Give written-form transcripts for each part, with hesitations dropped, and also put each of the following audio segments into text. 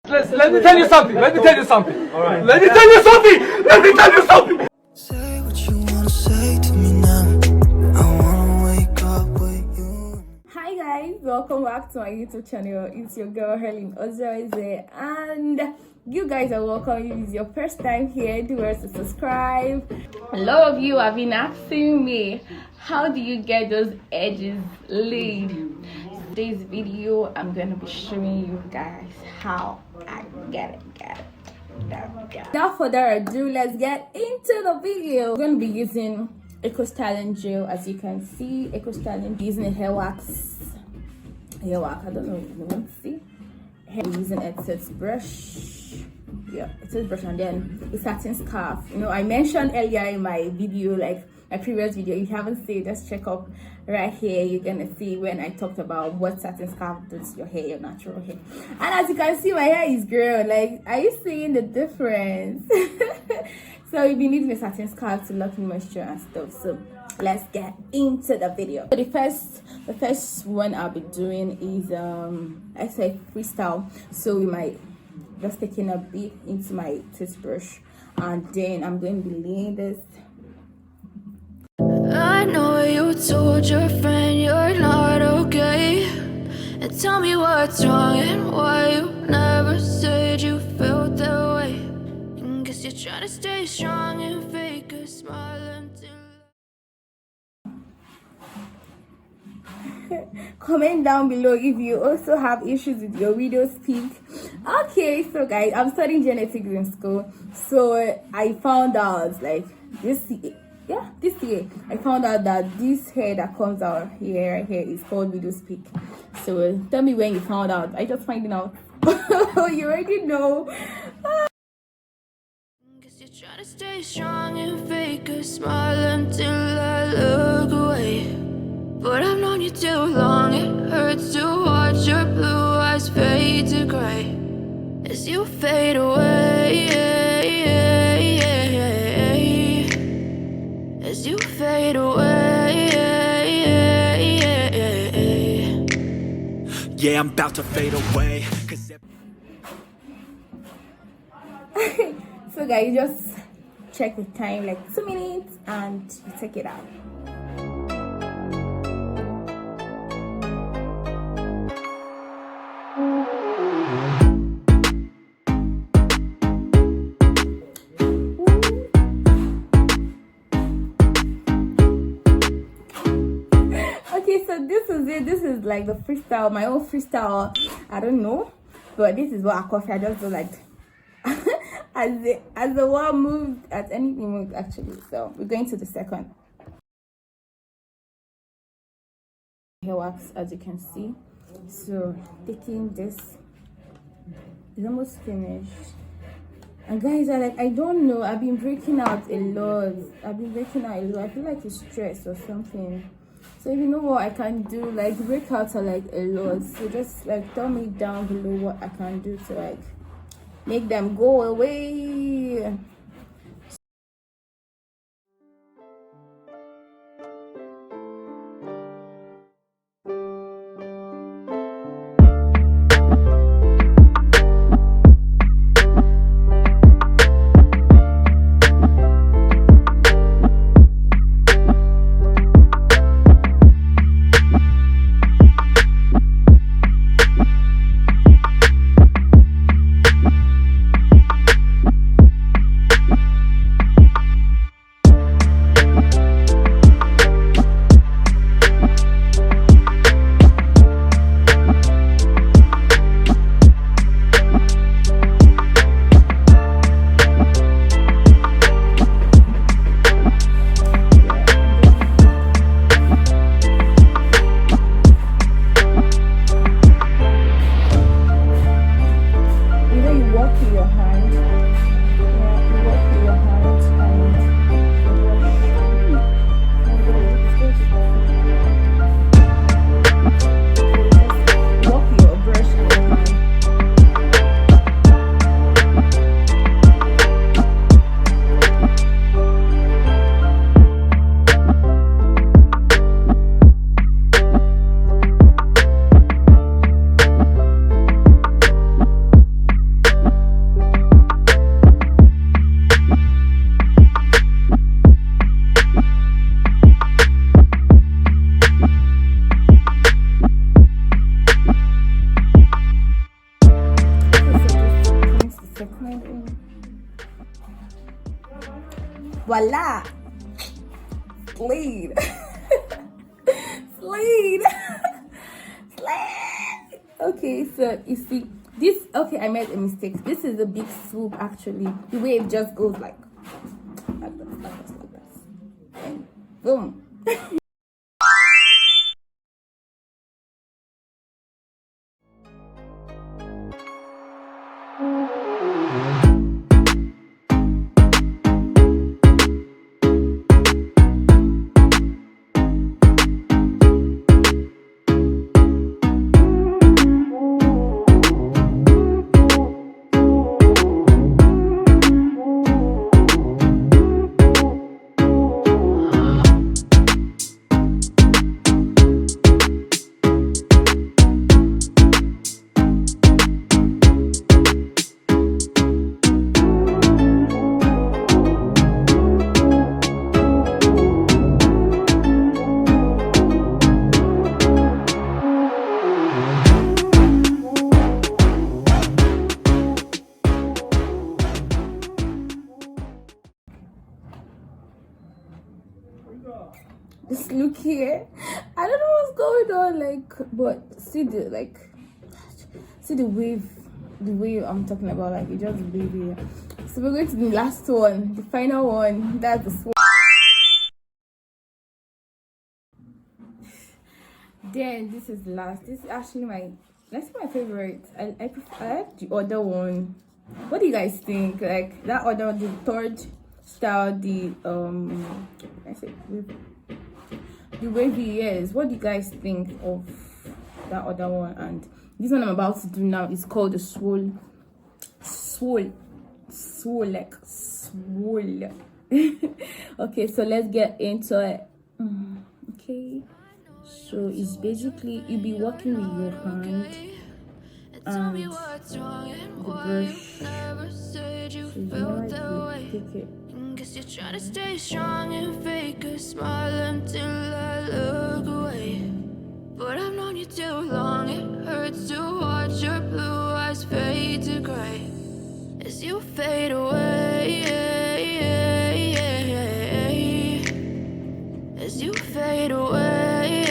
Let me tell you something. Let me tell you something. All right. Let me tell you something. Let me tell you something. Say what you wanna say to me now. I wanna wake up with you. Hi guys, welcome back to my YouTube channel. It's your girl Helen Ozoize, and you guys are welcome. If it's your first time here, do well to subscribe. A lot of you have been asking me, how do you get those edges laid? Today's video, I'm gonna be showing you guys how I get it. Without further ado, let's get into the video. We're gonna be using Eco Styling gel. As you can see, Eco Styling, using a hair wax. I don't know if you want to see. We're using a tooth brush. Yeah, a tooth brush, and then a satin scarf. You know, I mentioned earlier in my video, like my previous video, if you haven't seen it, just check up right here. You're gonna see when I talked about what satin scarf does to your hair, your natural hair. And as you can see, my hair is grown. Like, are you seeing the difference? So you've been using a satin scarf to lock in moisture and stuff. So let's get into the video. So the first one I'll be doing is I say freestyle. So we might just taking a bit into my toothbrush, and then I'm going to be laying this. I know you told your friend you're not okay, and tell me what's wrong and why you never said you felt that way. And guess you're trying to stay strong and fake a smile until Comment down below if you also have issues with your widow's peak. Okay, so guys, I'm studying genetics in school, so I found out like this year I found out that this hair that comes out here right here is called widow's peak. So tell me when you found out. I just finding out. You already know. guess you're trying to stay strong and fake a smile until I look away. But I've known you too long, it hurts to watch your blue eyes fade to gray as you fade away, as you fade away. Yeah, I'm about to fade away. So guys, just check the time, like 2 minutes, and you take it out. Okay, so this is it. This is like the freestyle, my own freestyle. I don't know, but this is what I coffee. I just do like as the one moved, as anything moved actually. So we're going to the second hair wax, as you can see. So taking this, is almost finished. And guys are like, I don't know, I've been breaking out a lot. I feel like it's stress or something. So if you know what I can do, like breakouts are like a lot. So just like tell me down below what I can do to like make them go away. Voila! Slade! Slade! Slade! Okay, so you see, this, okay, I made a mistake. This is a big swoop actually. The way it just goes like this. And boom. Just look here. I don't know what's going on, like, but see the wave I'm talking about, like it just wavy. So we're going to the last one, the final one. That's the sword. Then this is the last. This is actually that's my favorite. I like the other one. What do you guys think? Like that other, the third style, the the wavy ears. What do you guys think of that other one? And this one I'm about to do now is called the swole. Okay, so let's get into it. Okay, so it's basically you'll be working with your hand and the brush. So you know, like you take it. Guess you're trying to stay strong and fake a smile until I look away. But I've known you too long, it hurts to watch your blue eyes fade to gray as you fade away. As you fade away.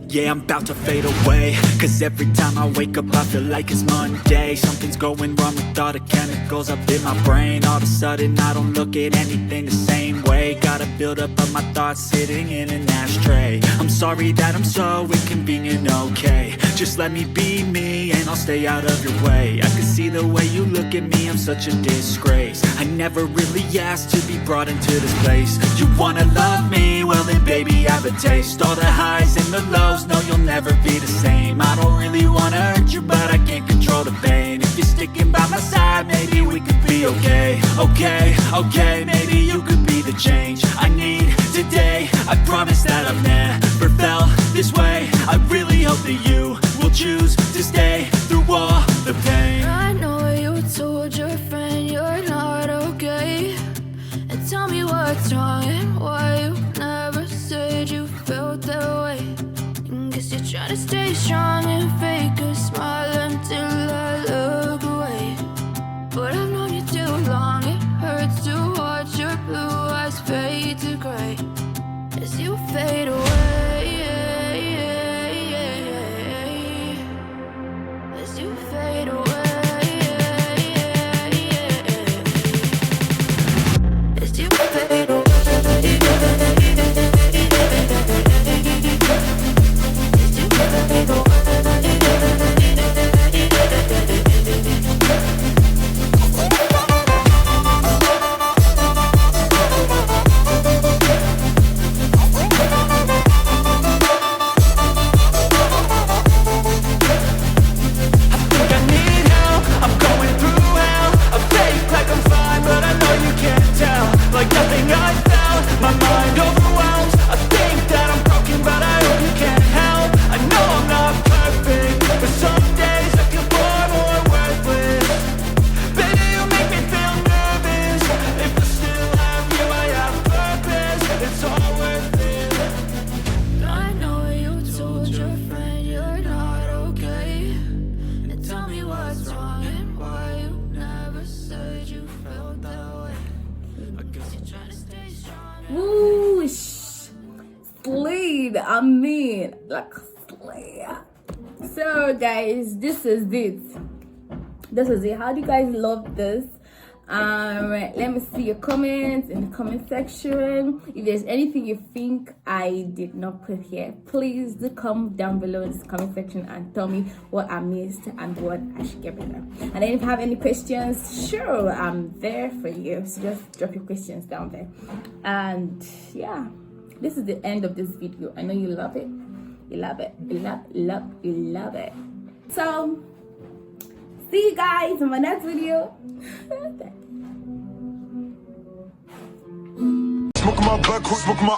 Yeah, I'm about to fade away, cause every time I wake up I feel like it's Monday. Something's going wrong with all the chemicals up in my brain. All of a sudden I don't look at anything the same way. Gotta build up of my thoughts sitting in an ashtray. I'm sorry that I'm so inconvenient, okay. Just let me be me and I'll stay out of your way. I can see the way you look at me, I'm such a disgrace. I never really asked to be brought into this place. You wanna love me? Well then baby I have a taste. All the highs and the lows, no you'll never be the same. I don't really wanna hurt you but I can't control the pain. If you're sticking by my side maybe we could be okay. Okay, maybe you could be the change I need today. I promise that I've never felt this way. I really hope that you will choose to stay through all the pain. I know you told your friend you're not okay, and tell me what's wrong and why you never said you felt that way. Guess you're trying to stay strong and fake a smile until I look away. But I've known you too long, it hurts to watch I mean, like slayer. So guys, this is it. How do you guys love this? Let me see your comments in the comment section. If there's anything you think I did not put here, please do come down below in this comment section and tell me what I missed and what I should get better. And then if you have any questions, sure, I'm there for you, so just drop your questions down there. And yeah, this is the end of this video. I know you love it. You love it. You love it. So see you guys in my next video. Smoke my blood, smoke my